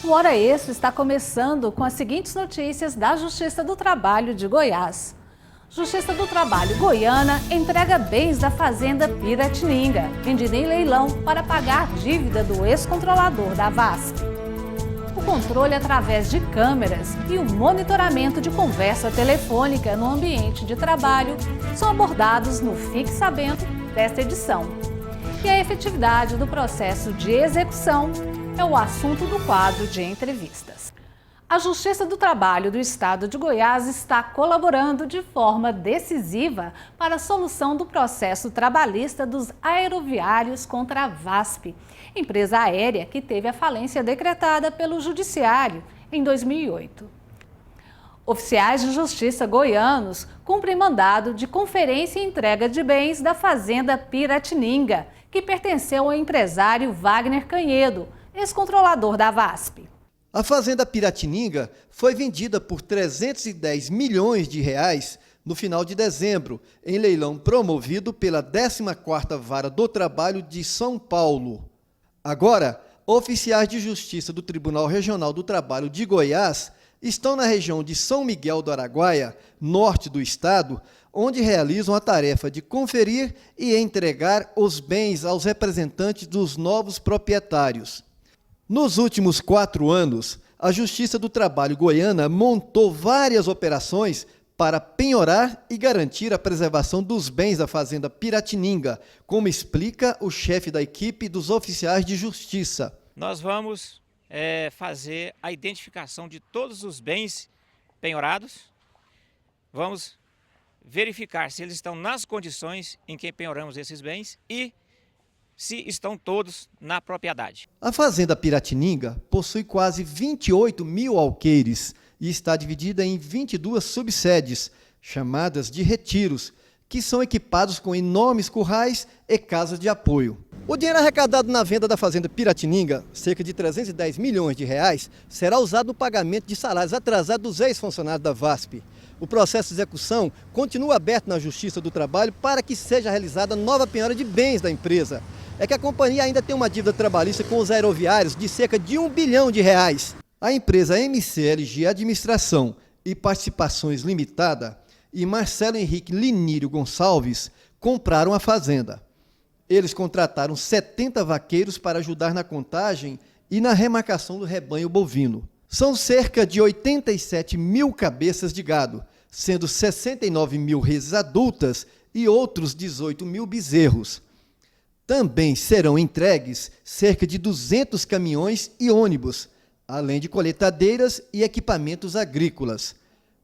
O Hora Extra está começando com as seguintes notícias da Justiça do Trabalho de Goiás. Justiça do Trabalho Goiana entrega bens da fazenda Piratininga, vendida em leilão para pagar dívida do ex-controlador da VASP. O controle através de câmeras e o monitoramento de conversa telefônica no ambiente de trabalho são abordados no Fique Sabendo desta edição. E a efetividade do processo de execução é o assunto do quadro de entrevistas. A Justiça do Trabalho do Estado de Goiás está colaborando de forma decisiva para a solução do processo trabalhista dos aeroviários contra a VASP, empresa aérea que teve a falência decretada pelo Judiciário em 2008. Oficiais de justiça goianos cumprem mandado de conferência e entrega de bens da fazenda Piratininga, que pertenceu ao empresário Wagner Canhedo, ex-controlador da VASP. A fazenda Piratininga foi vendida por R$310 milhões no final de dezembro, em leilão promovido pela 14ª Vara do Trabalho de São Paulo. Agora, oficiais de justiça do Tribunal Regional do Trabalho de Goiás estão na região de São Miguel do Araguaia, norte do estado, onde realizam a tarefa de conferir e entregar os bens aos representantes dos novos proprietários. Nos últimos 4 anos, a Justiça do Trabalho goiana montou várias operações para penhorar e garantir a preservação dos bens da fazenda Piratininga, como explica o chefe da equipe dos oficiais de justiça. Nós vamos fazer a identificação de todos os bens penhorados, vamos verificar se eles estão nas condições em que penhoramos esses bens e se estão todos na propriedade. A fazenda Piratininga possui quase 28 mil alqueires e está dividida em 22 subsedes, chamadas de retiros, que são equipados com enormes currais e casas de apoio. O dinheiro arrecadado na venda da fazenda Piratininga, cerca de R$310 milhões, será usado no pagamento de salários atrasados dos ex-funcionários da VASP. O processo de execução continua aberto na Justiça do Trabalho para que seja realizada nova penhora de bens da empresa. É que a companhia ainda tem uma dívida trabalhista com os aeroviários de cerca de R$1 bilhão. A empresa MCLG Administração e Participações Limitada e Marcelo Henrique Linírio Gonçalves compraram a fazenda. Eles contrataram 70 vaqueiros para ajudar na contagem e na remarcação do rebanho bovino. São cerca de 87 mil cabeças de gado, sendo 69 mil reses adultas e outros 18 mil bezerros. Também serão entregues cerca de 200 caminhões e ônibus, além de colheitadeiras e equipamentos agrícolas.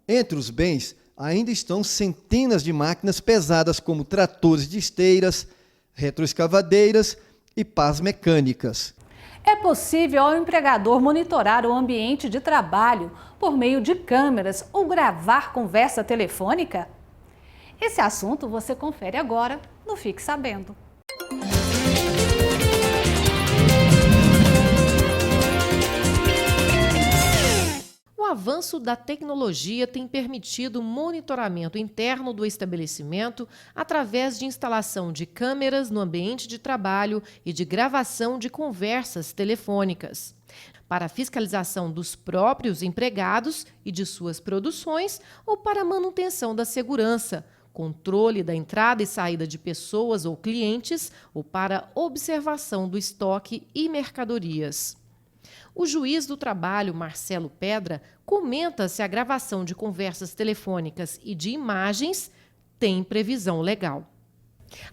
Entre os bens, ainda estão centenas de máquinas pesadas como tratores de esteiras, retroescavadeiras e pás mecânicas. É possível ao empregador monitorar o ambiente de trabalho por meio de câmeras ou gravar conversa telefônica? Esse assunto você confere agora no Fique Sabendo. O avanço da tecnologia tem permitido o monitoramento interno do estabelecimento através de instalação de câmeras no ambiente de trabalho e de gravação de conversas telefônicas. Para a fiscalização dos próprios empregados e de suas produções ou para a manutenção da segurança, controle da entrada e saída de pessoas ou clientes ou para observação do estoque e mercadorias. O juiz do trabalho, Marcelo Pedra, comenta se a gravação de conversas telefônicas e de imagens tem previsão legal.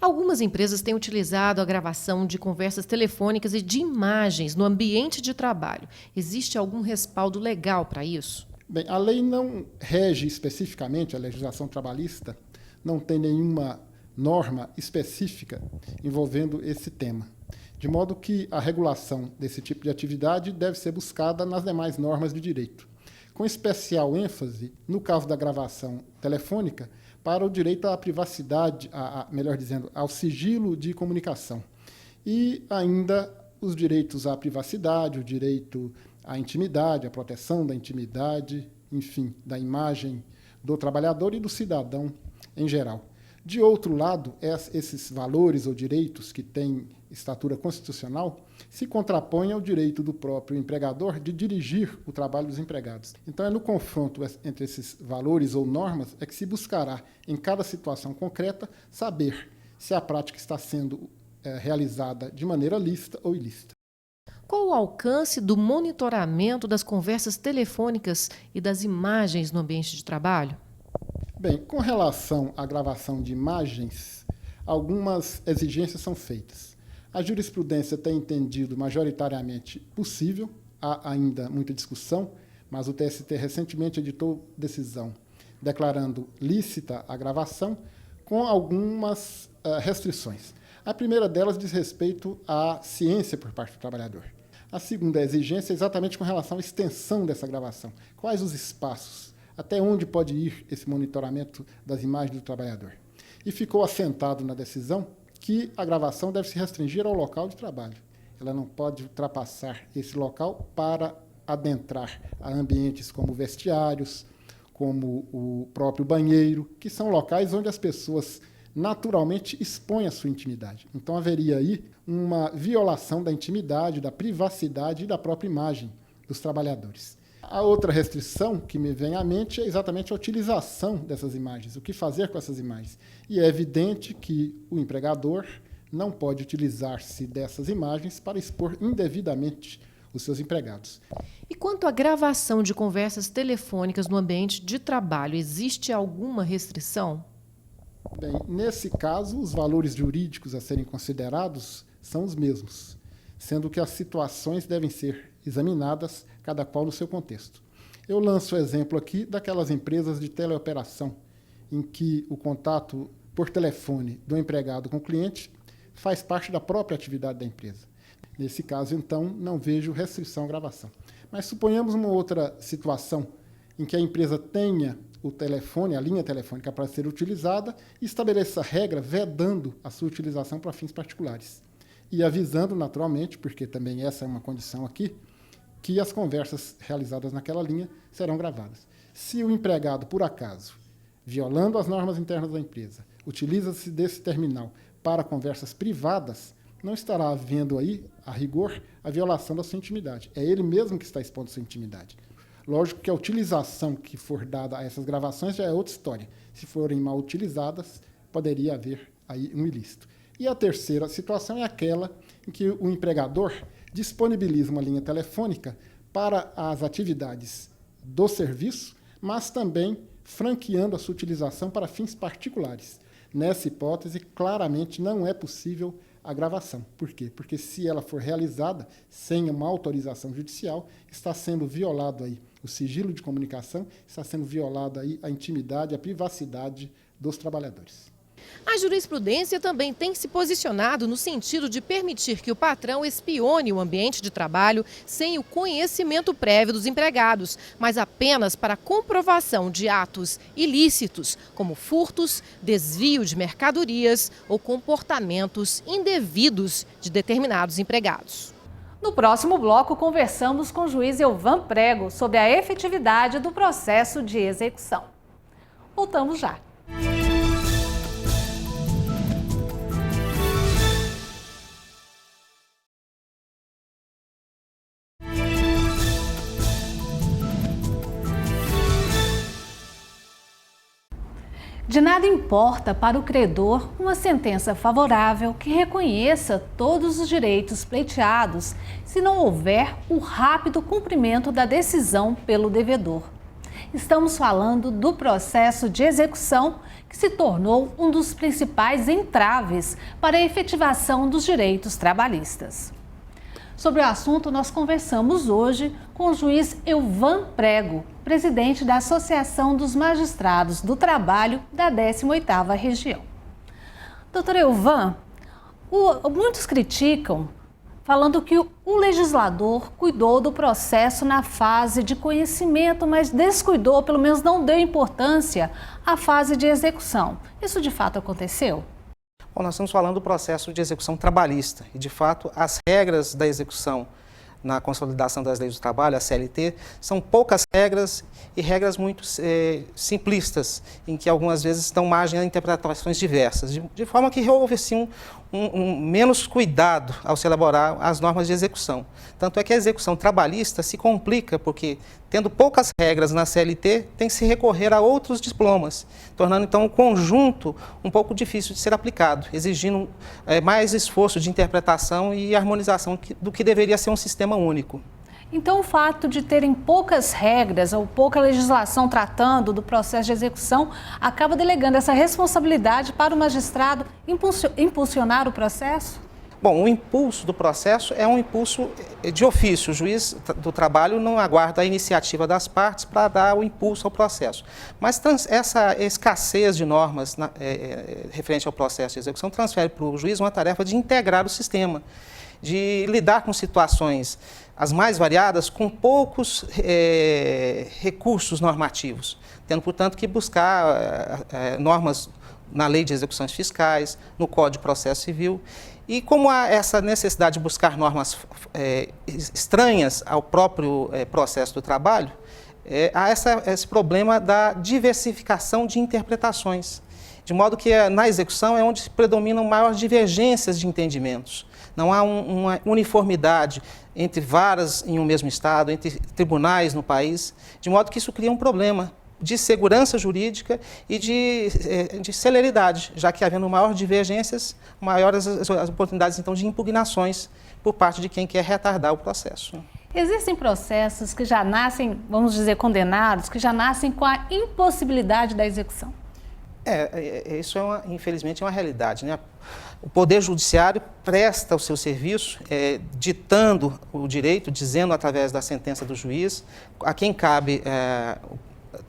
Algumas empresas têm utilizado a gravação de conversas telefônicas e de imagens no ambiente de trabalho. Existe algum respaldo legal para isso? Bem, a lei não rege especificamente a legislação trabalhista, não tem nenhuma norma específica envolvendo esse tema. De modo que a regulação desse tipo de atividade deve ser buscada nas demais normas de direito, com especial ênfase, no caso da gravação telefônica, para o direito à privacidade, melhor dizendo, ao sigilo de comunicação. E ainda os direitos à privacidade, o direito à intimidade, à proteção da intimidade, enfim, da imagem do trabalhador e do cidadão em geral. De outro lado, esses valores ou direitos que têm estatura constitucional se contrapõem ao direito do próprio empregador de dirigir o trabalho dos empregados. Então, é no confronto entre esses valores ou normas é que se buscará, em cada situação concreta, saber se a prática está sendo realizada de maneira lícita ou ilícita. Qual o alcance do monitoramento das conversas telefônicas e das imagens no ambiente de trabalho? Bem, com relação à gravação de imagens, algumas exigências são feitas. A jurisprudência tem entendido majoritariamente possível, há ainda muita discussão, mas o TST recentemente editou decisão declarando lícita a gravação com algumas restrições. A primeira delas diz respeito à ciência por parte do trabalhador. A segunda exigência é exatamente com relação à extensão dessa gravação. Quais os espaços? Até onde pode ir esse monitoramento das imagens do trabalhador? E ficou assentado na decisão que a gravação deve se restringir ao local de trabalho. Ela não pode ultrapassar esse local para adentrar a ambientes como vestiários, como o próprio banheiro, que são locais onde as pessoas naturalmente expõem a sua intimidade. Então haveria aí uma violação da intimidade, da privacidade e da própria imagem dos trabalhadores. A outra restrição que me vem à mente é exatamente a utilização dessas imagens, o que fazer com essas imagens. E é evidente que o empregador não pode utilizar-se dessas imagens para expor indevidamente os seus empregados. E quanto à gravação de conversas telefônicas no ambiente de trabalho, existe alguma restrição? Bem, nesse caso, os valores jurídicos a serem considerados são os mesmos, sendo que as situações devem ser examinadas, cada qual no seu contexto. Eu lanço o exemplo aqui daquelas empresas de teleoperação, em que o contato por telefone do empregado com o cliente faz parte da própria atividade da empresa. Nesse caso, então, não vejo restrição à gravação. Mas suponhamos uma outra situação em que a empresa tenha o telefone, a linha telefônica para ser utilizada e estabeleça regra vedando a sua utilização para fins particulares. E avisando, naturalmente, porque também essa é uma condição aqui, que as conversas realizadas naquela linha serão gravadas. Se o empregado, por acaso, violando as normas internas da empresa, utiliza-se desse terminal para conversas privadas, não estará havendo aí, a rigor, a violação da sua intimidade. É ele mesmo que está expondo sua intimidade. Lógico que a utilização que for dada a essas gravações já é outra história. Se forem mal utilizadas, poderia haver aí um ilícito. E a terceira situação é aquela em que o empregador disponibiliza uma linha telefônica para as atividades do serviço, mas também franqueando a sua utilização para fins particulares. Nessa hipótese, claramente não é possível a gravação. Por quê? Porque se ela for realizada sem uma autorização judicial, está sendo violado aí o sigilo de comunicação, está sendo violada aí a intimidade, a privacidade dos trabalhadores. A jurisprudência também tem se posicionado no sentido de permitir que o patrão espione o ambiente de trabalho sem o conhecimento prévio dos empregados, mas apenas para comprovação de atos ilícitos, como furtos, desvio de mercadorias ou comportamentos indevidos de determinados empregados. No próximo bloco, conversamos com o juiz Elvan Prego sobre a efetividade do processo de execução. Voltamos já. De nada importa para o credor uma sentença favorável que reconheça todos os direitos pleiteados se não houver o rápido cumprimento da decisão pelo devedor. Estamos falando do processo de execução que se tornou um dos principais entraves para a efetivação dos direitos trabalhistas. Sobre o assunto, nós conversamos hoje com o juiz Elvan Prego, presidente da Associação dos Magistrados do Trabalho da 18ª Região. Doutor Elvan, muitos criticam, falando que o legislador cuidou do processo na fase de conhecimento, mas descuidou, pelo menos não deu importância à fase de execução. Isso de fato aconteceu? Bom, nós estamos falando do processo de execução trabalhista e, de fato, as regras da execução na consolidação das leis do trabalho, a CLT, são poucas regras e regras muito simplistas, em que algumas vezes dão margem a interpretações diversas, de forma que houve assim, menos cuidado ao se elaborar as normas de execução. Tanto é que a execução trabalhista se complica, porque, tendo poucas regras na CLT, tem que se recorrer a outros diplomas, tornando então o conjunto um pouco difícil de ser aplicado, exigindo mais esforço de interpretação e harmonização do que deveria ser um sistema único. Então, o fato de terem poucas regras ou pouca legislação tratando do processo de execução acaba delegando essa responsabilidade para o magistrado impulsionar o processo? Bom, o impulso do processo é um impulso de ofício. O juiz do trabalho não aguarda a iniciativa das partes para dar o impulso ao processo. Mas essa escassez de normas referente ao processo de execução transfere para o juiz uma tarefa de integrar o sistema, de lidar com situações as mais variadas com poucos recursos normativos, tendo, portanto, que buscar normas na Lei de Execuções Fiscais, no Código de Processo Civil. E como há essa necessidade de buscar normas estranhas ao próprio processo do trabalho, há esse problema da diversificação de interpretações, de modo que na execução é onde predominam maiores divergências de entendimentos. Não há uma uniformidade entre varas em um mesmo estado, entre tribunais no país, de modo que isso cria um problema de segurança jurídica e de celeridade, já que havendo maiores divergências, maiores as oportunidades então de impugnações por parte de quem quer retardar o processo. Existem processos que já nascem, vamos dizer, condenados, que já nascem com a impossibilidade da execução. Isso infelizmente é uma realidade, né? O Poder Judiciário presta o seu serviço ditando o direito, dizendo através da sentença do juiz a quem cabe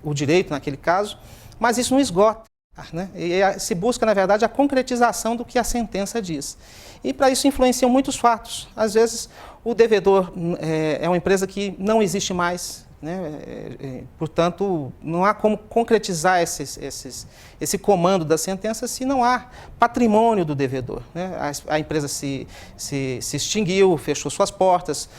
o direito naquele caso, mas isso não esgota, né? E se busca, na verdade, a concretização do que a sentença diz. E para isso influenciam muitos fatos. Às vezes o devedor é uma empresa que não existe mais, né? Portanto, não há como concretizar esse comando da sentença se não há patrimônio do devedor, né? A empresa se extinguiu, fechou suas portas,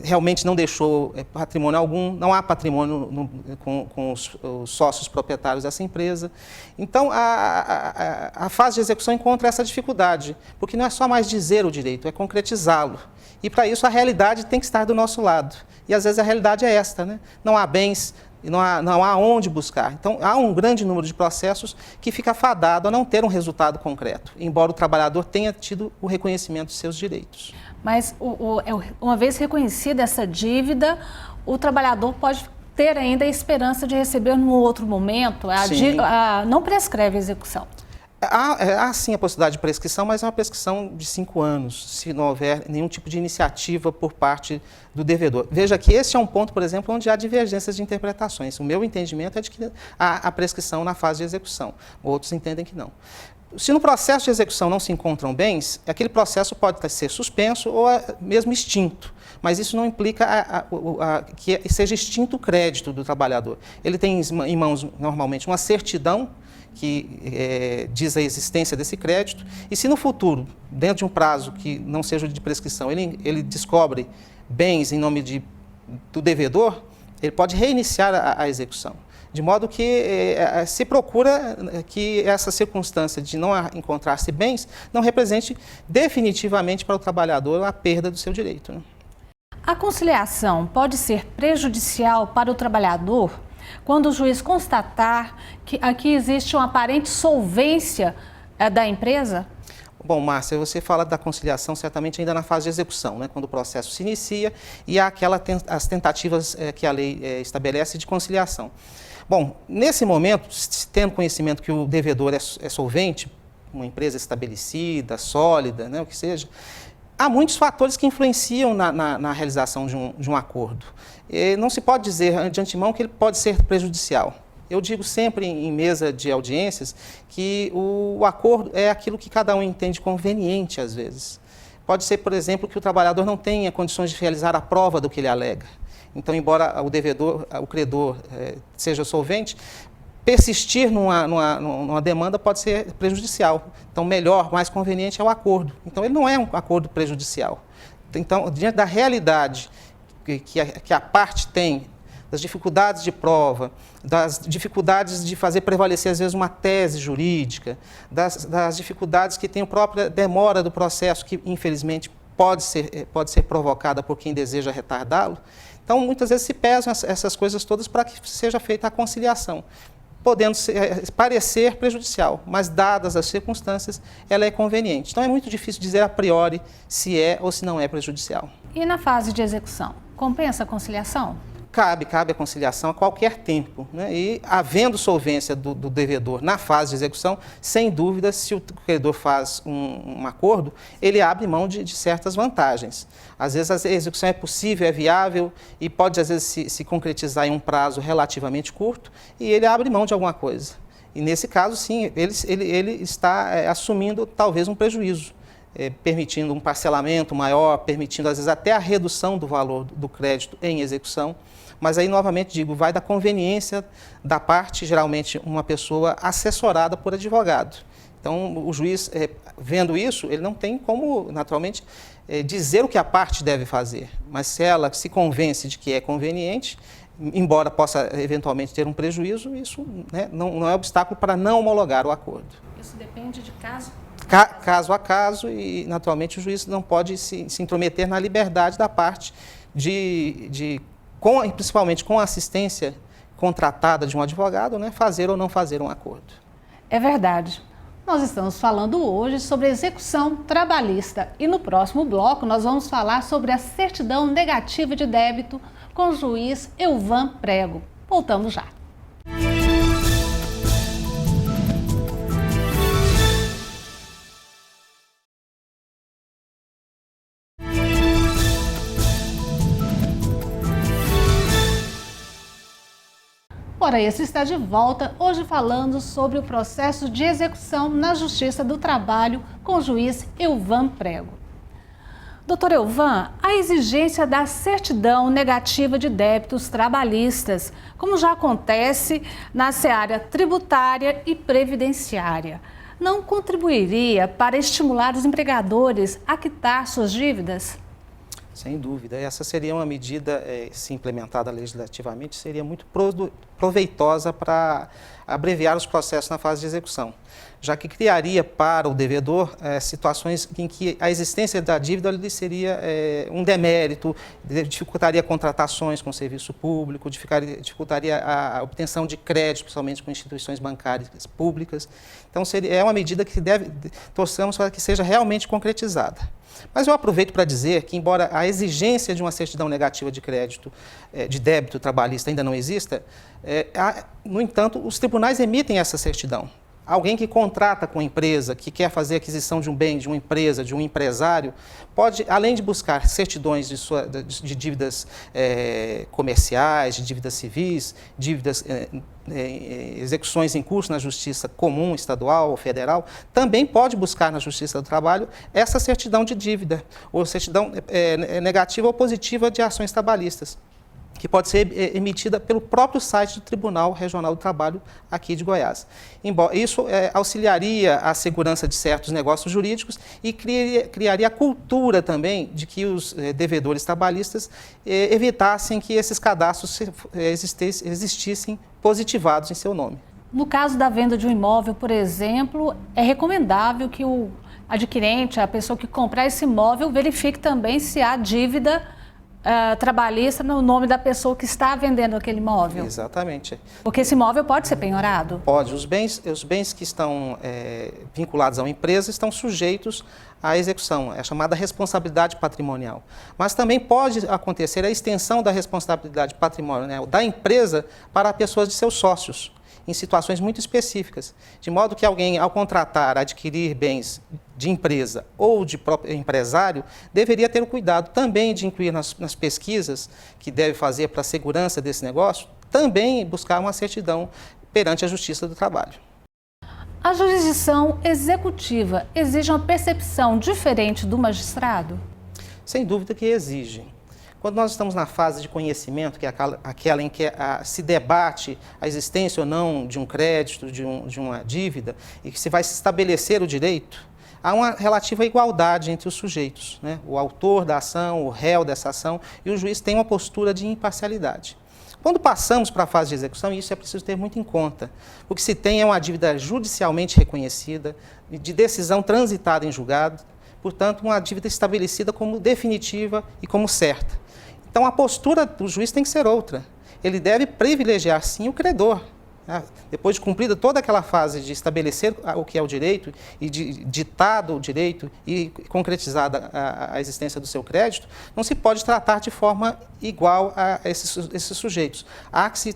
realmente não deixou patrimônio algum, não há patrimônio com os sócios proprietários dessa empresa. Então, a fase de execução encontra essa dificuldade, porque não é só mais dizer o direito, é concretizá-lo. E, para isso, a realidade tem que estar do nosso lado. E, às vezes, a realidade é esta, né? Não há bens, não há onde buscar. Então, há um grande número de processos que fica fadado a não ter um resultado concreto, embora o trabalhador tenha tido o reconhecimento de seus direitos. Mas, uma vez reconhecida essa dívida, o trabalhador pode ter ainda a esperança de receber num outro momento? Não prescreve a execução. Há sim a possibilidade de prescrição, mas é uma prescrição de 5 anos, se não houver nenhum tipo de iniciativa por parte do devedor. Veja que esse é um ponto, por exemplo, onde há divergências de interpretações. O meu entendimento é de que há a prescrição na fase de execução, outros entendem que não. Se no processo de execução não se encontram bens, aquele processo pode ser suspenso ou mesmo extinto, mas isso não implica que seja extinto o crédito do trabalhador. Ele tem em mãos, normalmente, uma certidão que diz a existência desse crédito, e se no futuro, dentro de um prazo que não seja de prescrição, ele descobre bens em nome do devedor, ele pode reiniciar a execução. De modo que se procura que essa circunstância de não encontrar-se bens não represente definitivamente para o trabalhador a perda do seu direito, né? A conciliação pode ser prejudicial para o trabalhador quando o juiz constatar que aqui existe uma aparente solvência da empresa? Bom, Márcia, você fala da conciliação certamente ainda na fase de execução, né, quando o processo se inicia e há as tentativas que a lei estabelece de conciliação. Bom, nesse momento, tendo conhecimento que o devedor é solvente, uma empresa estabelecida, sólida, né, o que seja, há muitos fatores que influenciam na realização de um acordo. Não se pode dizer de antemão que ele pode ser prejudicial. Eu digo sempre em mesa de audiências que o acordo é aquilo que cada um entende conveniente, às vezes. Pode ser, por exemplo, que o trabalhador não tenha condições de realizar a prova do que ele alega. Então, embora o credor seja solvente, persistir numa demanda pode ser prejudicial. Então, melhor, mais conveniente é o acordo. Então, ele não é um acordo prejudicial. Então, diante da realidade que a parte tem, das dificuldades de prova, das dificuldades de fazer prevalecer, às vezes, uma tese jurídica, das dificuldades que tem a própria demora do processo, que, infelizmente, pode ser provocada por quem deseja retardá-lo. Então, muitas vezes se pesam essas coisas todas para que seja feita a conciliação, podendo parecer prejudicial, mas, dadas as circunstâncias, ela é conveniente. Então, é muito difícil dizer a priori se é ou se não é prejudicial. E na fase de execução, compensa a conciliação? Cabe a conciliação a qualquer tempo, né? E, havendo solvência do devedor na fase de execução, sem dúvida, se o credor faz um acordo, ele abre mão de certas vantagens. Às vezes a execução é possível, é viável e pode, às vezes, se concretizar em um prazo relativamente curto e ele abre mão de alguma coisa. E, nesse caso, sim, ele está assumindo, talvez, um prejuízo. Permitindo um parcelamento maior, permitindo, às vezes, até a redução do valor do crédito em execução. Mas aí, novamente, digo, vai da conveniência da parte, geralmente, uma pessoa assessorada por advogado. Então, o juiz, vendo isso, ele não tem como, naturalmente, dizer o que a parte deve fazer. Mas se ela se convence de que é conveniente, embora possa, eventualmente, ter um prejuízo, isso, né, não é obstáculo para não homologar o acordo. Isso depende de caso a caso e, naturalmente, o juiz não pode se intrometer na liberdade da parte principalmente com a assistência contratada de um advogado, né, fazer ou não fazer um acordo. É verdade. Nós estamos falando hoje sobre execução trabalhista e no próximo bloco nós vamos falar sobre a certidão negativa de débito com o juiz Elvan Prego. Voltamos já. Ora, esse está de volta, hoje falando sobre o processo de execução na Justiça do Trabalho com o juiz Elvan Prego. Doutor Elvan, a exigência da certidão negativa de débitos trabalhistas, como já acontece na seara tributária e previdenciária, não contribuiria para estimular os empregadores a quitar suas dívidas? Sem dúvida. Essa seria uma medida, se implementada legislativamente, seria muito proveitosa para abreviar os processos na fase de execução, já que criaria para o devedor situações em que a existência da dívida lhe seria um demérito, dificultaria contratações com o serviço público, dificultaria a obtenção de crédito, principalmente com instituições bancárias públicas. Então, é uma medida que torçamos para que seja realmente concretizada. Mas eu aproveito para dizer que, embora a exigência de uma certidão negativa de crédito, de débito trabalhista ainda não exista, no entanto, os tribunais emitem essa certidão. Alguém que contrata com a empresa, que quer fazer aquisição de um bem, de uma empresa, de um empresário, pode, além de buscar certidões de dívidas comerciais, de dívidas civis, dívidas, execuções em curso na Justiça Comum, estadual ou federal, também pode buscar na Justiça do Trabalho essa certidão de dívida, ou certidão negativa ou positiva de ações trabalhistas, que pode ser emitida pelo próprio site do Tribunal Regional do Trabalho aqui de Goiás. Isso auxiliaria a segurança de certos negócios jurídicos e criaria a cultura também de que os devedores trabalhistas evitassem que esses cadastros existissem positivados em seu nome. No caso da venda de um imóvel, por exemplo, é recomendável que o adquirente, a pessoa que comprar esse imóvel, verifique também se há dívida trabalhista no nome da pessoa que está vendendo aquele imóvel. Exatamente. Porque esse imóvel pode ser penhorado? Pode. Os bens que estão vinculados a uma empresa estão sujeitos à execução, é chamada responsabilidade patrimonial. Mas também pode acontecer a extensão da responsabilidade patrimonial da empresa para pessoas de seus sócios, em situações muito específicas, de modo que alguém, ao contratar, adquirir bens de empresa ou de próprio empresário, deveria ter o cuidado também de incluir nas pesquisas que deve fazer para a segurança desse negócio, também buscar uma certidão perante a Justiça do Trabalho. A jurisdição executiva exige uma percepção diferente do magistrado? Sem dúvida que exige. Quando nós estamos na fase de conhecimento, que é aquela em que se debate a existência ou não de um crédito, de uma dívida, e que se vai se estabelecer o direito, há uma relativa igualdade entre os sujeitos, né? O autor da ação, o réu dessa ação, e o juiz tem uma postura de imparcialidade. Quando passamos para a fase de execução, isso é preciso ter muito em conta. O que se tem é uma dívida judicialmente reconhecida, de decisão transitada em julgado, portanto, uma dívida estabelecida como definitiva e como certa. Então, a postura do juiz tem que ser outra. Ele deve privilegiar, sim, o credor. Depois de cumprida toda aquela fase de estabelecer o que é o direito e de ditado o direito e concretizada a existência do seu crédito, não se pode tratar de forma igual a esses sujeitos. Há que se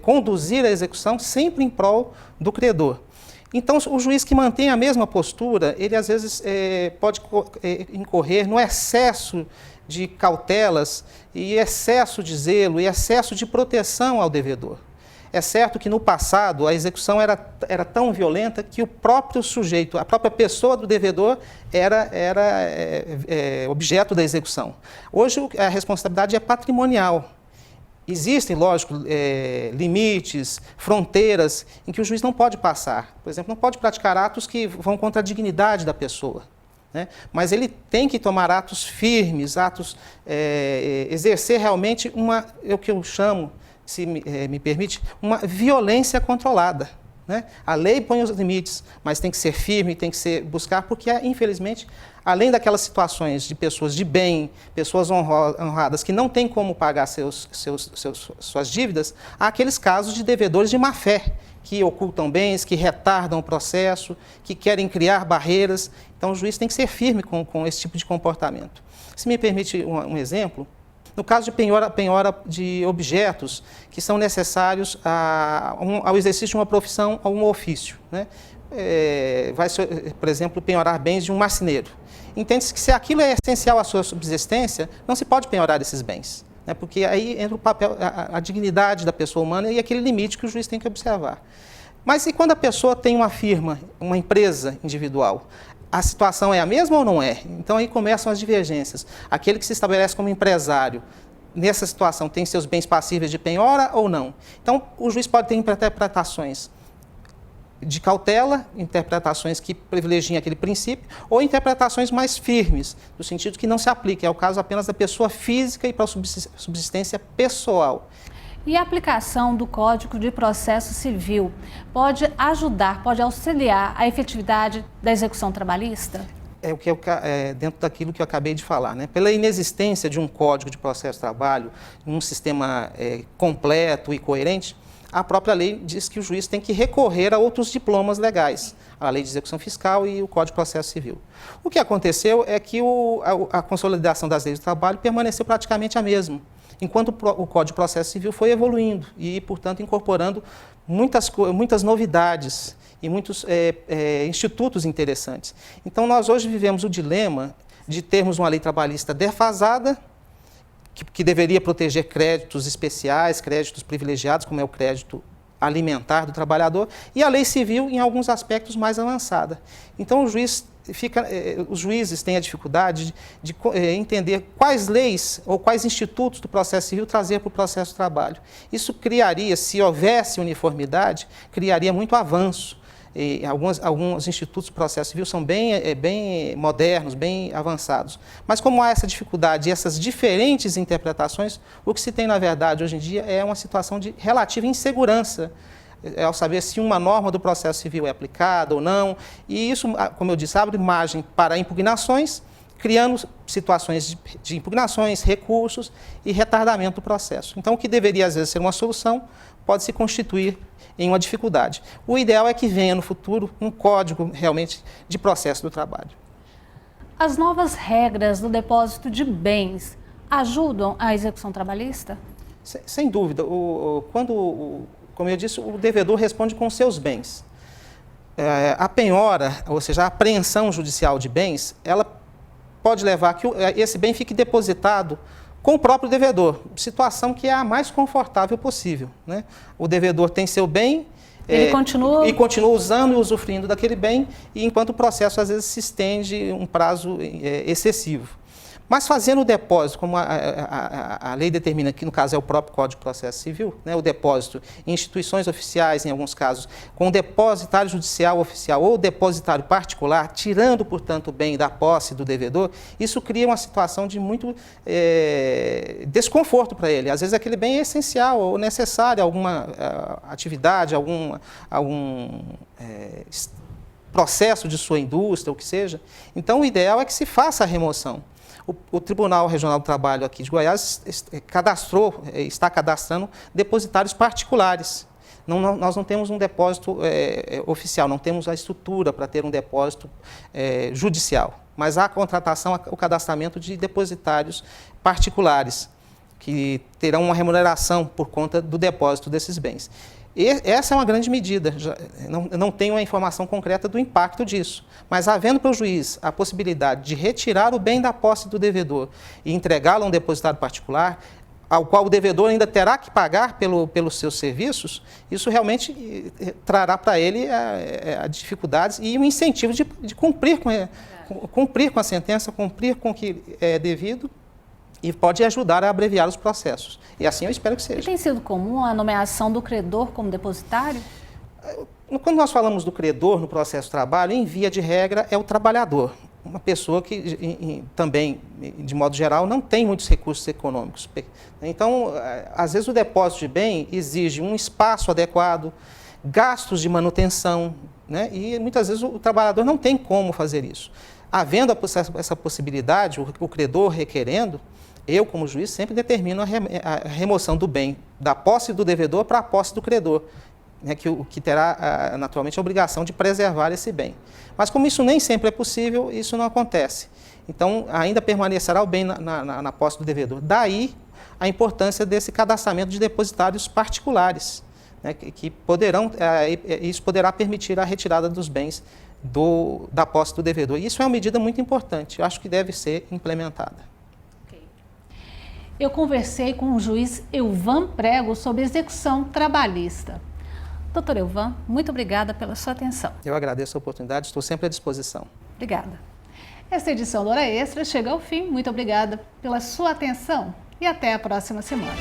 conduzir a execução sempre em prol do credor. Então, o juiz que mantém a mesma postura, ele às vezes pode incorrer no excesso de cautelas e excesso de zelo e excesso de proteção ao devedor. É certo que no passado a execução era tão violenta que o próprio sujeito, a própria pessoa do devedor era objeto da execução. Hoje a responsabilidade é patrimonial. Existem, lógico, limites, fronteiras em que o juiz não pode passar. Por exemplo, não pode praticar atos que vão contra a dignidade da pessoa, né? Mas ele tem que tomar atos firmes, exercer realmente o que eu chamo, se me permite, uma violência controlada, né? A lei põe os limites, mas tem que ser firme, tem que buscar, porque, infelizmente, além daquelas situações de pessoas de bem, pessoas honradas, que não têm como pagar suas dívidas, há aqueles casos de devedores de má-fé, que ocultam bens, que retardam o processo, que querem criar barreiras. Então, o juiz tem que ser firme com esse tipo de comportamento. Se me permite um exemplo, no caso de penhora de objetos que são necessários ao exercício de uma profissão ou um ofício, né? Por exemplo, penhorar bens de um marceneiro. Entende-se que se aquilo é essencial à sua subsistência, não se pode penhorar esses bens, né? Porque aí entra o papel, a dignidade da pessoa humana e aquele limite que o juiz tem que observar. Mas e quando a pessoa tem uma firma, uma empresa individual? A situação é a mesma ou não é? Então aí começam as divergências. Aquele que se estabelece como empresário, nessa situação, tem seus bens passíveis de penhora ou não? Então o juiz pode ter interpretações de cautela, interpretações que privilegiem aquele princípio, ou interpretações mais firmes, no sentido que não se aplique, é o caso apenas da pessoa física e para a subsistência pessoal. E a aplicação do Código de Processo Civil pode ajudar, pode auxiliar a efetividade da execução trabalhista? Dentro daquilo que eu acabei de falar, né? Pela inexistência de um Código de Processo de Trabalho, um sistema completo e coerente, a própria lei diz que o juiz tem que recorrer a outros diplomas legais, a Lei de Execução Fiscal e o Código de Processo Civil. O que aconteceu é que a consolidação das leis do trabalho permaneceu praticamente a mesma, enquanto o Código de Processo Civil foi evoluindo e, portanto, incorporando muitas novidades e muitos institutos interessantes. Então, nós hoje vivemos o dilema de termos uma lei trabalhista defasada, que deveria proteger créditos especiais, créditos privilegiados, como é o crédito alimentar do trabalhador, e a lei civil, em alguns aspectos, mais avançada. Então, os juízes têm a dificuldade de entender quais leis ou quais institutos do processo civil trazer para o processo de trabalho. Isso criaria, se houvesse uniformidade, criaria muito avanço. E alguns institutos do processo civil são bem modernos, bem avançados. Mas como há essa dificuldade e essas diferentes interpretações, o que se tem, na verdade, hoje em dia é uma situação de relativa insegurança ao saber se uma norma do processo civil é aplicada ou não. E isso, como eu disse, abre margem para impugnações, criando situações de impugnações, recursos e retardamento do processo. Então, o que deveria, às vezes, ser uma solução, pode se constituir em uma dificuldade. O ideal é que venha no futuro um código realmente de processo do trabalho. As novas regras do depósito de bens ajudam a execução trabalhista? Sem dúvida. Como eu disse, o devedor responde com seus bens. A penhora, ou seja, a apreensão judicial de bens, ela pode levar a que esse bem fique depositado com o próprio devedor, situação que é a mais confortável possível, né? O devedor tem seu bem e continua usando e usufruindo daquele bem, e enquanto o processo às vezes se estende um prazo excessivo. Mas fazendo o depósito, como a lei determina, que no caso é o próprio Código de Processo Civil, né, o depósito em instituições oficiais, em alguns casos, com o depositário judicial oficial ou depositário particular, tirando, portanto, o bem da posse do devedor, isso cria uma situação de muito desconforto para ele. Às vezes aquele bem é essencial ou necessário, alguma atividade, algum processo de sua indústria, o que seja. Então, o ideal é que se faça a remoção. O Tribunal Regional do Trabalho aqui de Goiás está cadastrando depositários particulares. Nós não temos um depósito oficial, não temos a estrutura para ter um depósito judicial, mas há a contratação, o cadastramento de depositários particulares, que terão uma remuneração por conta do depósito desses bens. Essa é uma grande medida, não tenho a informação concreta do impacto disso, mas havendo para o juiz a possibilidade de retirar o bem da posse do devedor e entregá-lo a um depositário particular, ao qual o devedor ainda terá que pagar pelos seus serviços, isso realmente trará para ele dificuldades e um incentivo de cumprir com a sentença, cumprir com o que é devido, e pode ajudar a abreviar os processos. E assim eu espero que seja. E tem sido comum a nomeação do credor como depositário? Quando nós falamos do credor no processo de trabalho, em via de regra, é o trabalhador. Uma pessoa que também, de modo geral, não tem muitos recursos econômicos. Então, às vezes o depósito de bem exige um espaço adequado, gastos de manutenção, né? E muitas vezes o trabalhador não tem como fazer isso. Havendo essa possibilidade, o credor requerendo, eu, como juiz, sempre determino a remoção do bem da posse do devedor para a posse do credor, né, que terá, naturalmente, a obrigação de preservar esse bem. Mas, como isso nem sempre é possível, isso não acontece. Então, ainda permanecerá o bem na posse do devedor. Daí, a importância desse cadastramento de depositários particulares, né, que poderão, isso poderá permitir a retirada dos bens da posse do devedor. E isso é uma medida muito importante, eu acho que deve ser implementada. Eu conversei com o juiz Elvan Prego sobre execução trabalhista. Doutor Elvan, muito obrigada pela sua atenção. Eu agradeço a oportunidade, estou sempre à disposição. Obrigada. Esta edição do Hora Extra chega ao fim. Muito obrigada pela sua atenção e até a próxima semana.